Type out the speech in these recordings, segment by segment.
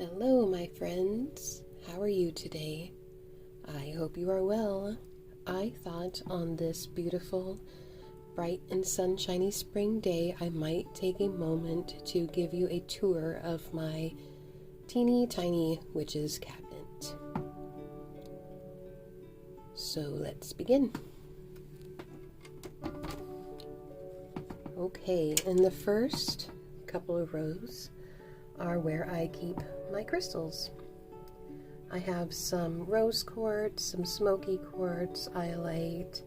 Hello, my friends. How are you today? I hope you are well. I thought on this beautiful, bright and sunshiny spring day, I might take a moment to give you a tour of my teeny tiny witch's cabinet. So let's begin. Okay, in the first couple of rows are where I keep my crystals. I have some rose quartz, some smoky quartz, iolite,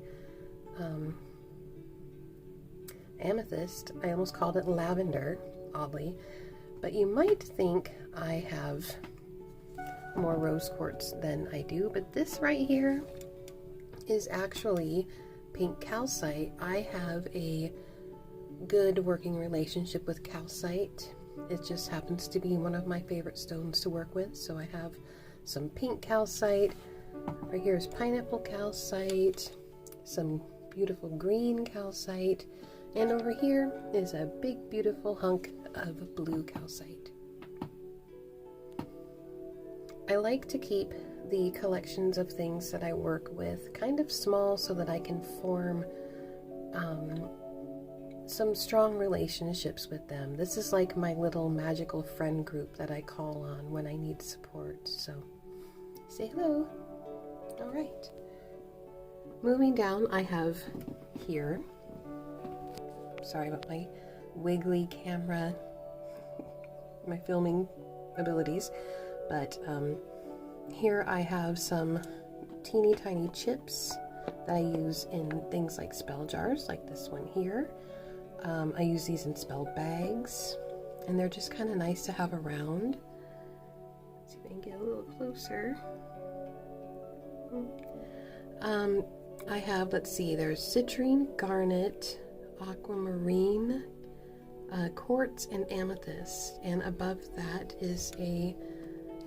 amethyst. I almost called it lavender, oddly, but you might think I have more rose quartz than I do, but this right here is actually pink calcite. I have a good working relationship with calcite. It just happens to be one of my favorite stones to work with, so I have some pink calcite. Right here is pineapple calcite, some beautiful green calcite, and over here is a big beautiful hunk of blue calcite. I like to keep the collections of things that I work with kind of small so that I can form some strong relationships with them. This is like my little magical friend group that I call on when I need support. So say hello. All right. Moving down, I have here, sorry about my wiggly camera, my filming abilities, but here I have some teeny tiny chips that I use in things like spell jars, like this one here. I use these in spell bags, and they're just kind of nice to have around. Let's see if I can get a little closer. I have, let's see, there's citrine, garnet, aquamarine, quartz, and amethyst, and above that is a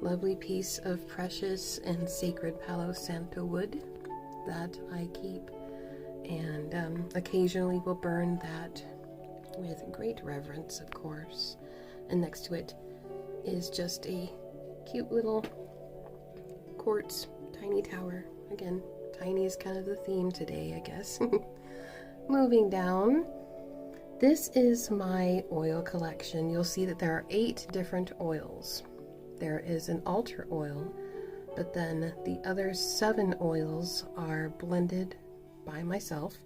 lovely piece of precious and sacred Palo Santo wood that I keep, and occasionally will burn that with great reverence, of course. And next to it is just a cute little quartz tiny tower. Again, tiny is kind of the theme today, I guess. Moving down, this is my oil collection. You'll see that there are 8 different oils. There is an altar oil, but then the other 7 oils are blended by myself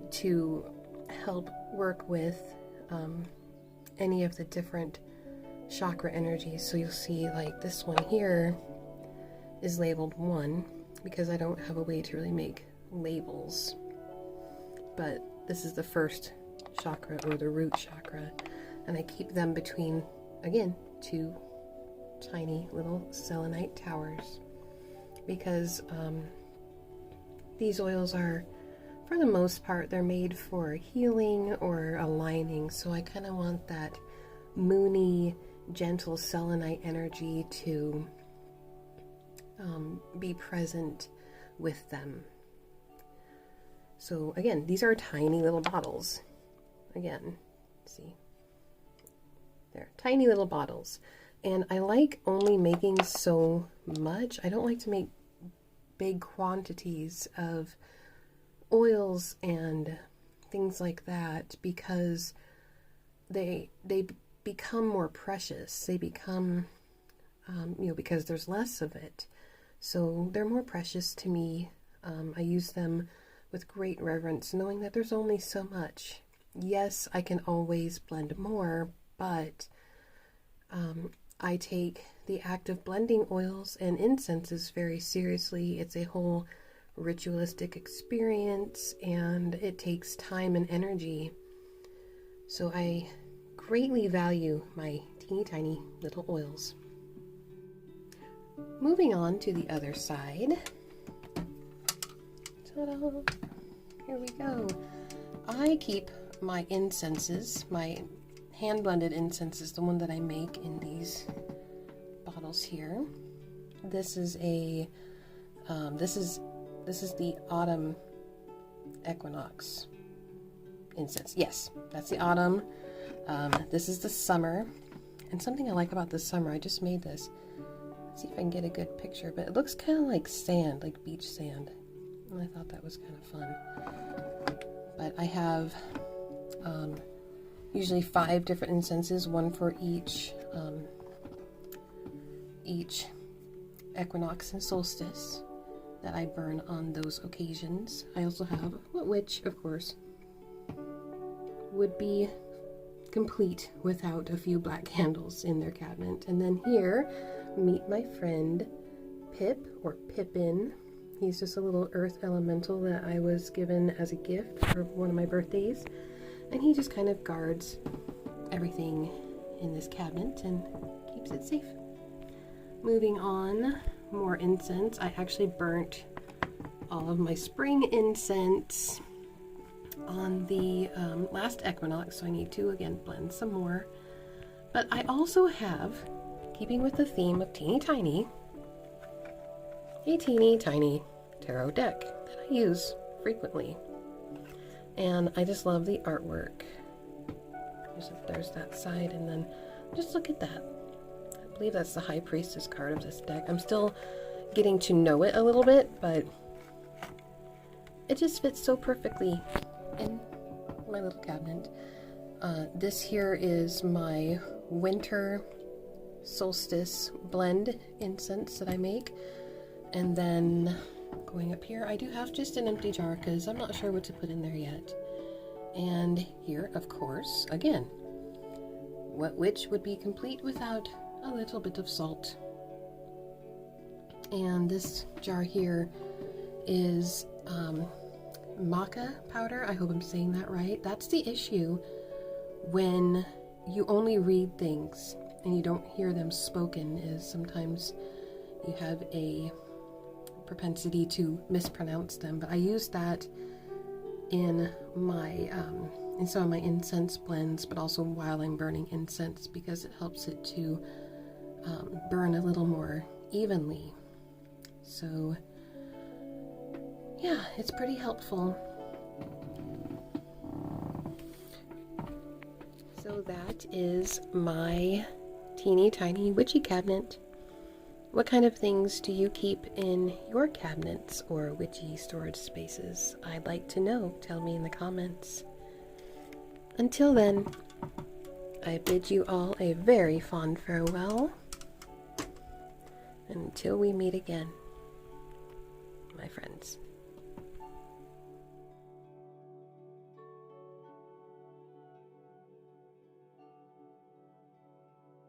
to help work with any of the different chakra energies. So you'll see like this one here is labeled 1 because I don't have a way to really make labels, but this is the first chakra, or the root chakra, and I keep them between, again, 2 tiny little selenite towers because these oils are, for the most part, they're made for healing or aligning, so I kind of want that moony, gentle selenite energy to be present with them. So again, these are tiny little bottles. Again, see, they're tiny little bottles, and I like only making so much. I don't like to make big quantities of oils and things like that because they become more precious. They become because there's less of it, so they're more precious to me. I use them with great reverence, knowing that there's only so much. Yes, I can always blend more, but I take the act of blending oils and incenses very seriously. It's a whole ritualistic experience, and it takes time and energy. So I greatly value my teeny tiny little oils. Moving on to the other side. Ta-da! Here we go. I keep my incenses, my hand-blended incenses, the one that I make in these bottles here. This is a this is the autumn equinox incense. Yes, that's the autumn. This is the summer, And something I like about this summer, I just made this. Let's see if I can get a good picture, but it looks kind of like sand, like beach sand. And I thought that was kind of fun. But I have usually 5 different incenses, one for each equinox and solstice that I burn on those occasions. I also have, which of course would be complete without a few black candles in their cabinet. And then here, meet my friend Pip, or Pippin. He's just a little earth elemental that I was given as a gift for one of my birthdays. And he just kind of guards everything in this cabinet and keeps it safe. Moving on, more incense. I actually burnt all of my spring incense on the last equinox, so I need to again blend some more. But I also have, keeping with the theme of teeny tiny, a teeny tiny tarot deck that I use frequently. And I just love the artwork. There's that side, and then just look at that. I believe that's the High Priestess card of this deck. I'm still getting to know it a little bit, but it just fits so perfectly in my little cabinet. This here is my winter solstice blend incense that I make. And then going up here, I do have just an empty jar because I'm not sure what to put in there yet. And here, of course, again, what witch would be complete without a little bit of salt. And this jar here is maca powder. I hope I'm saying that right. That's the issue when you only read things and you don't hear them spoken, is sometimes you have a propensity to mispronounce them. But I use that in my in some of my incense blends, but also while I'm burning incense, because it helps it to burn a little more evenly. So yeah, it's pretty helpful. So that is my teeny tiny witchy cabinet. What kind of things do you keep in your cabinets or witchy storage spaces? I'd like to know. Tell me in the comments. Until then, I bid you all a very fond farewell. And until we meet again, my friends.